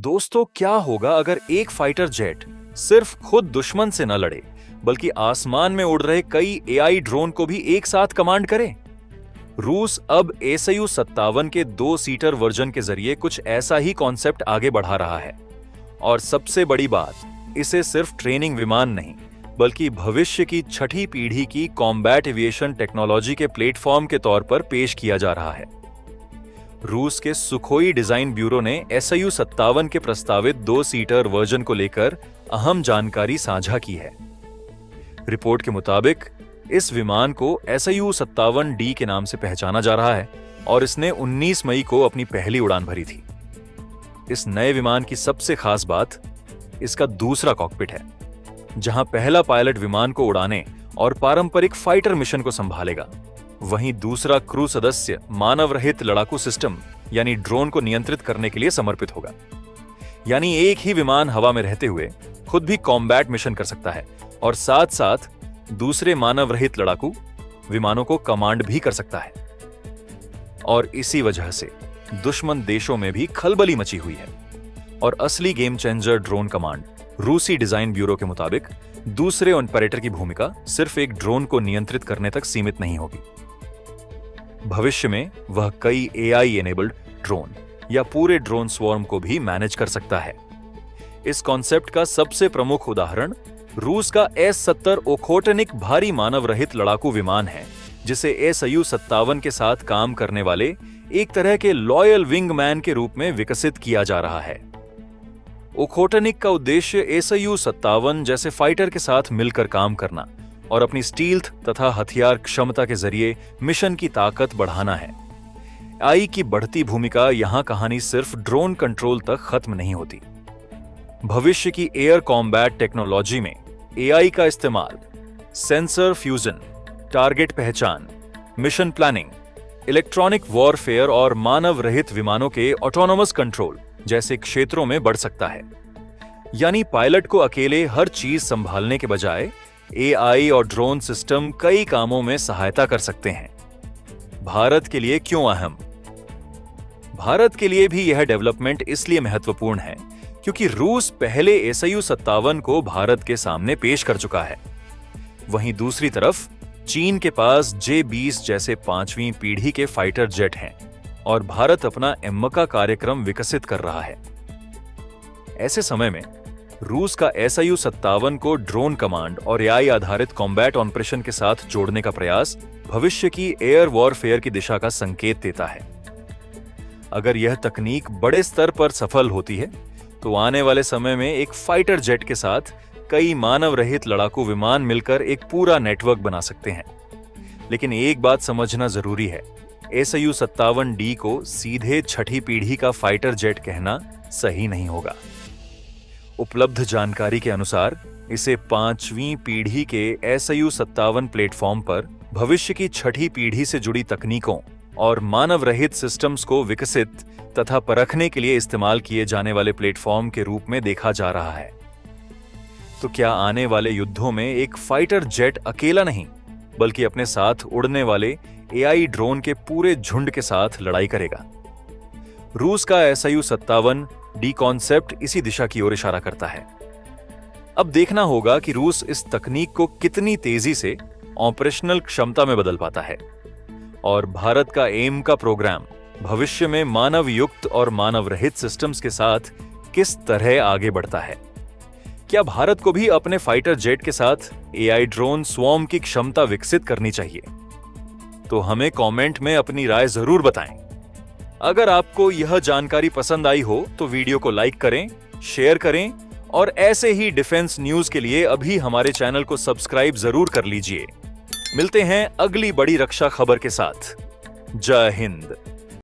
दोस्तों, क्या होगा अगर एक फाइटर जेट सिर्फ खुद दुश्मन से न लड़े बल्कि आसमान में उड़ रहे कई एआई ड्रोन को भी एक साथ कमांड करे? रूस अब SU-57 के 2 सीटर वर्जन के जरिए कुछ ऐसा ही कॉन्सेप्ट आगे बढ़ा रहा है। और सबसे बड़ी बात, इसे सिर्फ ट्रेनिंग विमान नहीं बल्कि भविष्य की छठी पीढ़ी की कॉम्बैट एविएशन टेक्नोलॉजी के प्लेटफॉर्म के तौर पर पेश किया जा रहा है। रूस के सुखोई डिजाइन ब्यूरो ने SU-57 के प्रस्तावित 2 सीटर वर्जन को लेकर अहम जानकारी साझा की है। रिपोर्ट के मुताबिक इस विमान को SU-57D के नाम से पहचाना जा रहा है और इसने 19 मई को अपनी पहली उड़ान भरी थी। इस नए विमान की सबसे खास बात इसका दूसरा कॉकपिट है, जहां पहला पायलट विमान को उड़ाने और पारंपरिक फाइटर मिशन को संभालेगा, वहीं दूसरा क्रू सदस्य मानव रहित लड़ाकू सिस्टम यानी ड्रोन को नियंत्रित करने के लिए समर्पित होगा। यानी एक ही विमान हवा में रहते हुए खुद भी कॉम्बैट मिशन कर सकता है और साथ साथ दूसरे मानव रहित लड़ाकू विमानों को कमांड भी कर सकता है। और इसी वजह से दुश्मन देशों में भी खलबली मची हुई है। और असली गेम चेंजर ड्रोन कमांड रूसी डिजाइन ब्यूरो के मुताबिक दूसरे ऑपरेटर की भूमिका सिर्फ एक ड्रोन को नियंत्रित करने तक सीमित नहीं होगी। भविष्य में वह कई एआई एनेबल्ड ड्रोन या पूरे ड्रोन स्वॉर्म को भी मैनेज कर सकता है। इस कॉन्सेप्ट का सबसे प्रमुख उदाहरण रूस का S-70 ओखोटनिक भारी मानव रहित लड़ाकू विमान है, जिसे SU-57 के साथ काम करने वाले एक तरह के लॉयल विंगमैन के रूप में विकसित किया जा रहा है। ओखोटनिक का उद्देश्य SU-57 जैसे फाइटर के साथ मिलकर काम करना और अपनी स्टील्थ तथा हथियार क्षमता के जरिए मिशन की ताकत बढ़ाना है। AI की बढ़ती भूमिका यहां कहानी सिर्फ ड्रोन कंट्रोल तक खत्म नहीं होती। भविष्य की एयर कॉम्बैट टेक्नोलॉजी में AI का इस्तेमाल सेंसर फ्यूजन, टारगेट पहचान, मिशन प्लानिंग, इलेक्ट्रॉनिक वॉरफेयर और मानव रहित विमानों के ऑटोनोमस कंट्रोल जैसे क्षेत्रों में बढ़ सकता है। यानी पायलट को अकेले हर चीज संभालने के बजाय AI और ड्रोन सिस्टम कई कामों में सहायता कर सकते हैं। भारत के लिए क्यों अहम? भारत के लिए भी यह डेवलपमेंट इसलिए महत्वपूर्ण है क्योंकि रूस पहले SU-57 को भारत के सामने पेश कर चुका है। वहीं दूसरी तरफ चीन के पास J-20 जैसे 5वीं पीढ़ी के फाइटर जेट हैं और भारत अपना एम्मका कार्यक्रम विकसित कर रहा है। ऐसे समय में रूस का SU-57 को ड्रोन कमांड और AI आधारित कॉम्बैट ऑपरेशन के साथ जोड़ने का प्रयास भविष्य की एयर वॉरफेयर की दिशा का संकेत देता है। अगर यह तकनीक बड़े स्तर पर सफल होती है तो आने वाले समय में एक फाइटर जेट के साथ कई मानव रहित लड़ाकू विमान मिलकर एक पूरा नेटवर्क बना सकते हैं। लेकिन एक बात समझना जरूरी है, SU-57D को सीधे छठी पीढ़ी का फाइटर जेट कहना सही नहीं होगा। उपलब्ध जानकारी के अनुसार इसे 5वीं पीढ़ी के SU-57 प्लेटफॉर्म पर भविष्य की छठी पीढ़ी से जुड़ी तकनीकों और मानव रहित सिस्टम्स को विकसित तथा परखने के लिए इस्तेमाल किए जाने वाले प्लेटफॉर्म के रूप में देखा जा रहा है। तो क्या आने वाले युद्धों में एक फाइटर जेट अकेला नहीं बल्कि अपने साथ उड़ने वाले AI ड्रोन के पूरे झुंड के साथ लड़ाई करेगा? रूस का SU-57D कॉन्सेप्ट इसी दिशा की ओर इशारा करता है। अब देखना होगा कि रूस इस तकनीक को कितनी तेजी से ऑपरेशनल क्षमता में बदल पाता है और भारत का एम का प्रोग्राम भविष्य में मानव युक्त और मानव रहित सिस्टम्स के साथ किस तरह आगे बढ़ता है। क्या भारत को भी अपने फाइटर जेट के साथ AI ड्रोन स्वॉर्म की क्षमता विकसित करनी चाहिए? तो हमें कमेंट में अपनी राय जरूर बताएं। अगर आपको यह जानकारी पसंद आई हो तो वीडियो को लाइक करें, शेयर करें और ऐसे ही डिफेंस न्यूज के लिए अभी हमारे चैनल को सब्सक्राइब जरूर कर लीजिए। मिलते हैं अगली बड़ी रक्षा खबर के साथ। जय हिंद।